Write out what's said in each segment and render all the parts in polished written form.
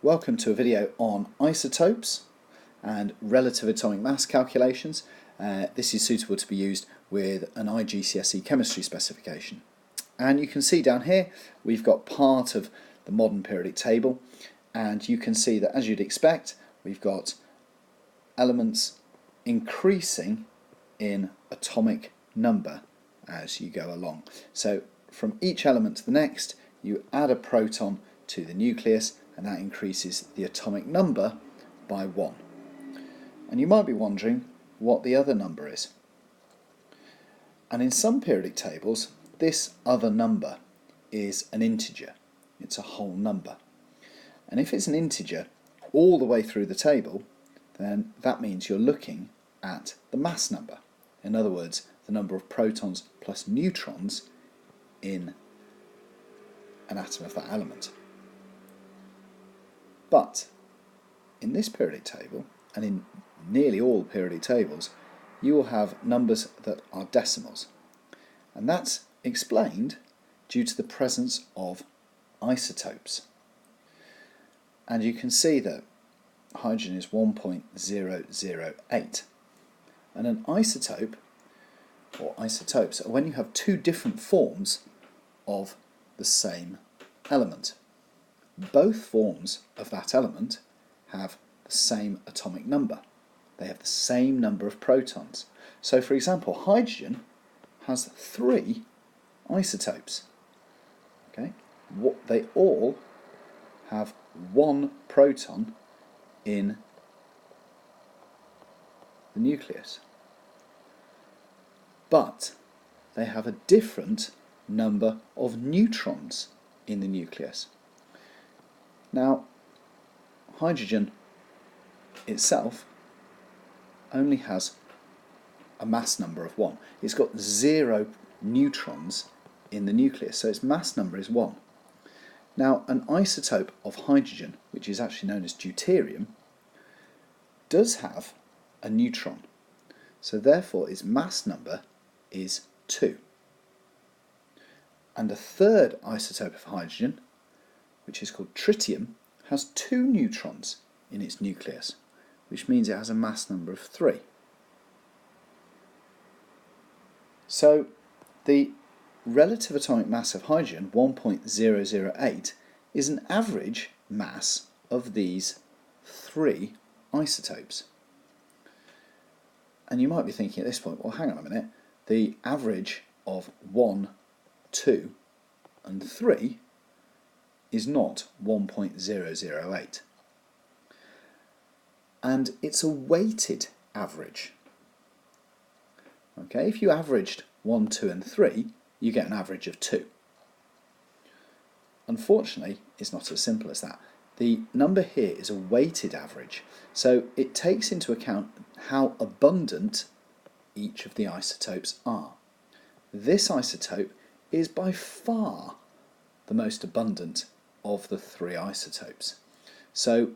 Welcome to a video on isotopes and relative atomic mass calculations. This is suitable to be used with an IGCSE Chemistry specification. And you can see down here we've got part of the modern periodic table, and you can see that, as you'd expect, we've got elements increasing in atomic number as you go along. So from each element to the next, you add a proton to the nucleus, and that increases the atomic number by 1. And you might be wondering what the other number is. And in some periodic tables, this other number is an integer. It's a whole number. And if it's an integer all the way through the table, then that means you're looking at the mass number. In other words, the number of protons plus neutrons in an atom of that element. But in this periodic table, and in nearly all periodic tables, you will have numbers that are decimals. And that's explained due to the presence of isotopes. And you can see that hydrogen is 1.008. And an isotope, or isotopes, are when you have two different forms of the same element. Both forms of that element have the same atomic number. They have the same number of protons. So, for example, hydrogen has 3 isotopes. Okay, they all have 1 proton in the nucleus, but they have a different number of neutrons in the nucleus. Now, hydrogen itself only has a mass number of 1. It's got 0 neutrons in the nucleus, so its mass number is 1. Now, an isotope of hydrogen, which is actually known as deuterium, does have a neutron, so therefore its mass number is 2. And a third isotope of hydrogen, which is called tritium, has 2 neutrons in its nucleus, which means it has a mass number of 3. So the relative atomic mass of hydrogen, 1.008, is an average mass of these 3 isotopes. And you might be thinking at this point, well, hang on a minute, the average of 1, 2 and 3 is not 1.008. And it's a weighted average. Okay, if you averaged 1, 2 and 3, you get an average of 2. Unfortunately, it's not as simple as that. The number here is a weighted average, so it takes into account how abundant each of the isotopes are. This isotope is by far the most abundant of the 3 isotopes. So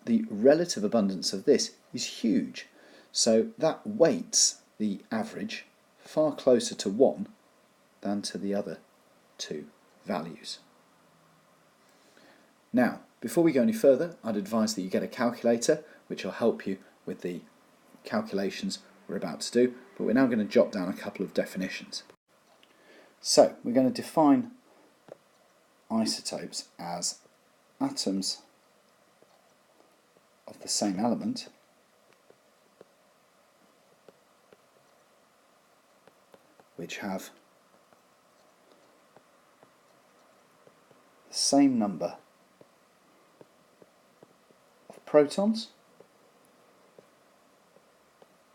the relative abundance of this is huge. So that weights the average far closer to 1 than to the other 2 values. Now, before we go any further, I'd advise that you get a calculator which will help you with the calculations we're about to do, but we're now going to jot down a couple of definitions. So, we're going to define isotopes as atoms of the same element which have the same number of protons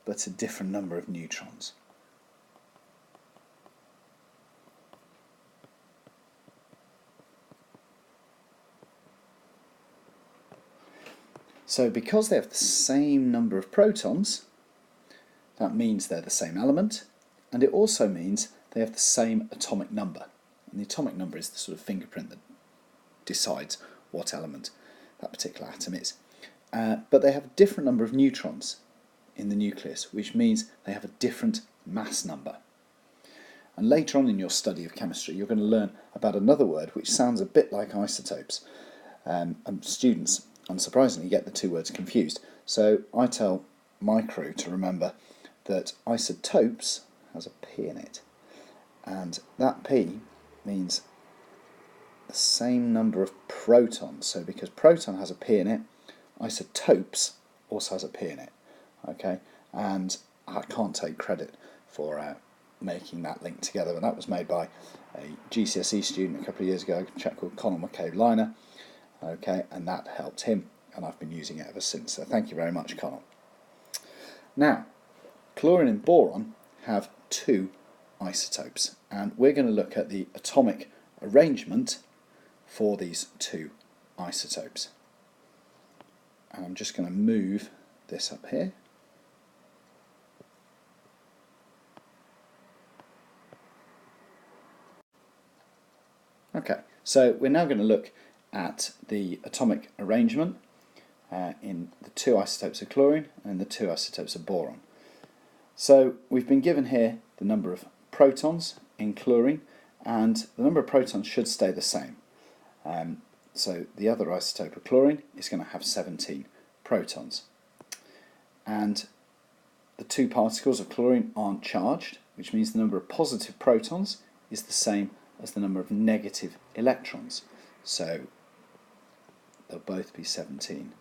but a different number of neutrons. So because they have the same number of protons, that means they're the same element, and it also means they have the same atomic number. And the atomic number is the sort of fingerprint that decides what element that particular atom is. But they have a different number of neutrons in the nucleus, which means they have a different mass number. And later on in your study of chemistry, you're going to learn about another word which sounds a bit like isotopes. and students, unsurprisingly, get the two words confused. So I tell my crew to remember that isotopes has a P in it, and that P means the same number of protons. So because proton has a P in it, isotopes also has a P in it. Okay, and I can't take credit for making that link together, and that was made by a GCSE student a couple of years ago, a chap called Conor McCabe-Liner. Okay, and that helped him, and I've been using it ever since. So thank you very much, Conor. Now, chlorine and boron have two isotopes, and we're going to look at the atomic arrangement for these two isotopes. And I'm just going to move this up here. Okay, so we're now going to look at the atomic arrangement in the two isotopes of chlorine and the two isotopes of boron. So we've been given here the number of protons in chlorine, and the number of protons should stay the same. So the other isotope of chlorine is going to have 17 protons. And the two particles of chlorine aren't charged, which means the number of positive protons is the same as the number of negative electrons. So they'll both be 17.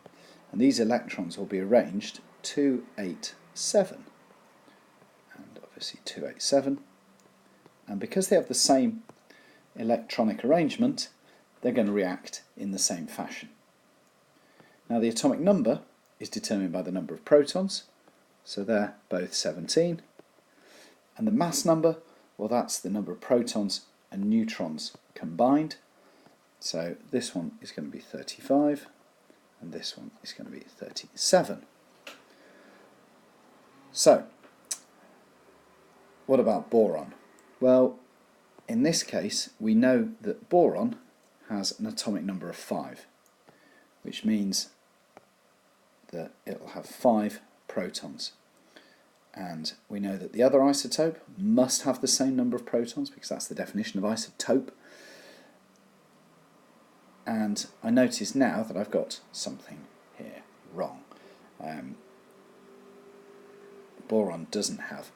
And these electrons will be arranged 2, 8, 7. And obviously 2, 8, 7. And because they have the same electronic arrangement, they're going to react in the same fashion. Now the atomic number is determined by the number of protons, so they're both 17. And the mass number, well, that's the number of protons and neutrons combined. So this one is going to be 35, and this one is going to be 37. So, what about boron? Well, in this case, we know that boron has an atomic number of 5, which means that it will have 5 protons. And we know that the other isotope must have the same number of protons, because that's the definition of isotope. And I notice now that I've got something here wrong. Boron doesn't have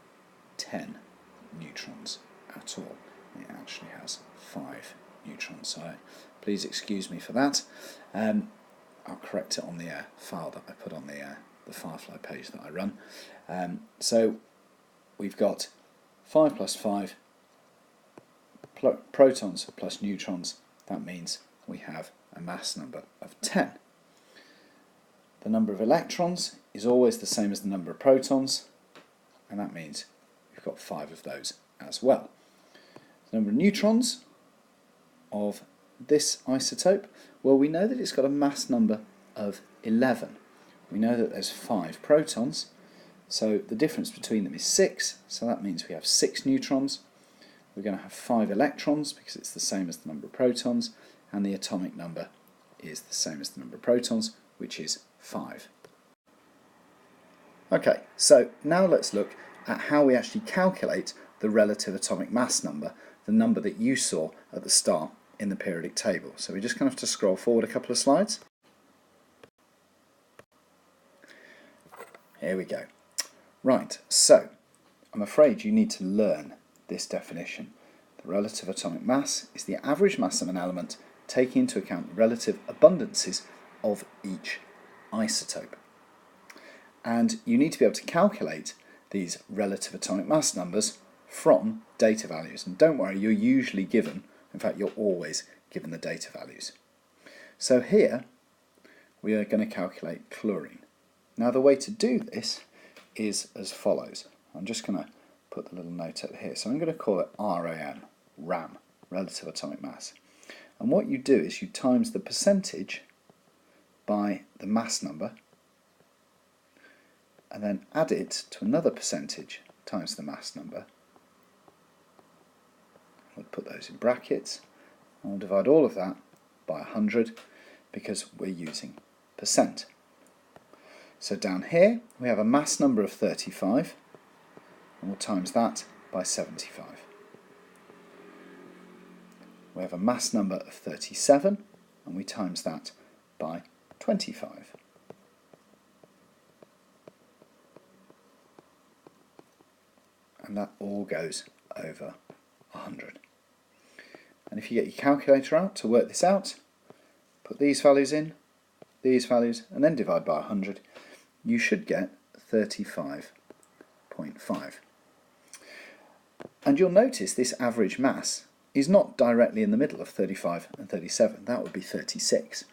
10 neutrons at all. It actually has 5 neutrons. So please excuse me for that. I'll correct it on the file that I put on the Firefly page that I run. So we've got 5 plus 5 protons plus neutrons. That means we have a mass number of 10. The number of electrons is always the same as the number of protons, and that means we've got 5 of those as well. The number of neutrons of this isotope, well, we know that it's got a mass number of 11. We know that there's 5 protons, so the difference between them is 6, so that means we have 6 neutrons. We're going to have 5 electrons because it's the same as the number of protons, and the atomic number is the same as the number of protons, which is 5. Okay, so now let's look at how we actually calculate the relative atomic mass number, the number that you saw at the start in the periodic table. So we're just going to have to scroll forward a couple of slides. Here we go. Right, so I'm afraid you need to learn this definition. The relative atomic mass is the average mass of an element taking into account the relative abundances of each isotope. And you need to be able to calculate these relative atomic mass numbers from data values. And don't worry, you're usually given, in fact you're always given the data values. So here we are going to calculate chlorine. Now the way to do this is as follows. I'm just going to put the little note over here. So I'm going to call it RAM, relative atomic mass. And what you do is you times the percentage by the mass number, and then add it to another percentage times the mass number. We'll put those in brackets, and we'll divide all of that by 100 because we're using percent. So down here we have a mass number of 35, and we'll times that by 75. We have a mass number of 37, and we times that by 25. And that all goes over 100. And if you get your calculator out to work this out, put these values in, these values, and then divide by 100, you should get 35.5. And you'll notice this average mass is not directly in the middle of 35 and 37. That would be 36.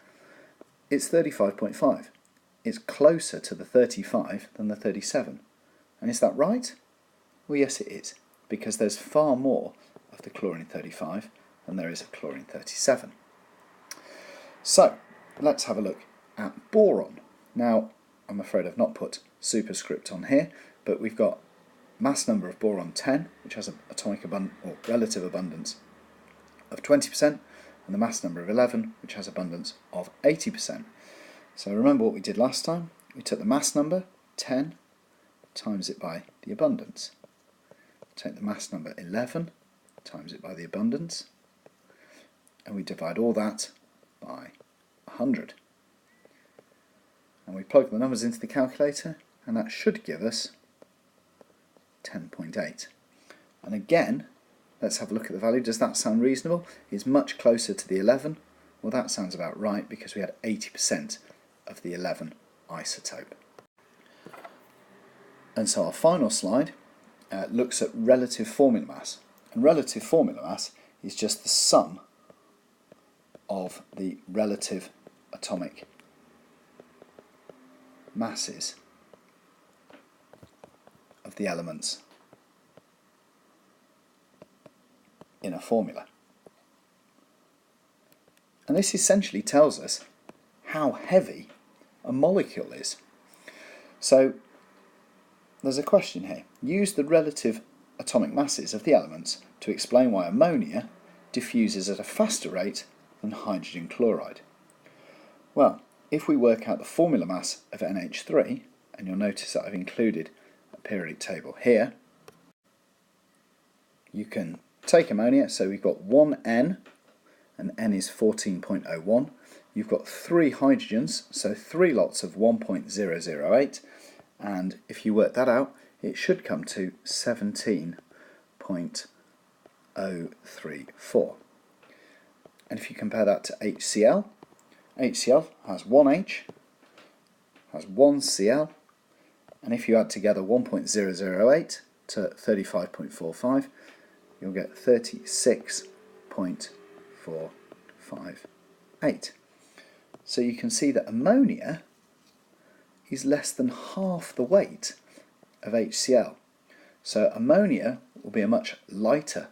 It's 35.5. It's closer to the 35 than the 37. And is that right? Well, yes, it is, because there's far more of the chlorine 35 than there is of chlorine 37. So, let's have a look at boron. Now, I'm afraid I've not put superscript on here, but we've got mass number of boron 10, which has an atomic or relative abundance of 20%, and the mass number of 11, which has abundance of 80%. So remember what we did last time. We took the mass number, 10, times it by the abundance. Take the mass number 11, times it by the abundance, and we divide all that by 100. And we plug the numbers into the calculator, and that should give us 10.8. And again, let's have a look at the value. Does that sound reasonable? It's much closer to the 11. Well, that sounds about right, because we had 80% of the 11 isotope. And so our final slide looks at relative formula mass. And relative formula mass is just the sum of the relative atomic masses of the elements in a formula. And this essentially tells us how heavy a molecule is. So there's a question here. Use the relative atomic masses of the elements to explain why ammonia diffuses at a faster rate than hydrogen chloride. Well, if we work out the formula mass of NH3, and you'll notice that I've included a periodic table here, you can take ammonia, so we've got 1N, and N is 14.01. You've got 3 hydrogens, so 3 lots of 1.008, and if you work that out, it should come to 17.034. And if you compare that to HCl, HCl has 1H, has 1 Cl, and if you add together 1.008 to 35.45, you'll get 36.458. So you can see that ammonia is less than half the weight of HCl. So ammonia will be a much lighter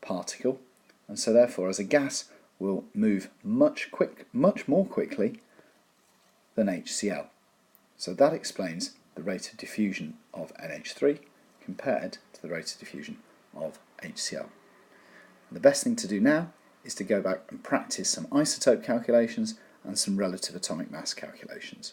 particle, and so therefore as a gas will move much more quickly than HCl. So that explains the rate of diffusion of NH3 compared to the rate of diffusion of HCl. And the best thing to do now is to go back and practice some isotope calculations and some relative atomic mass calculations.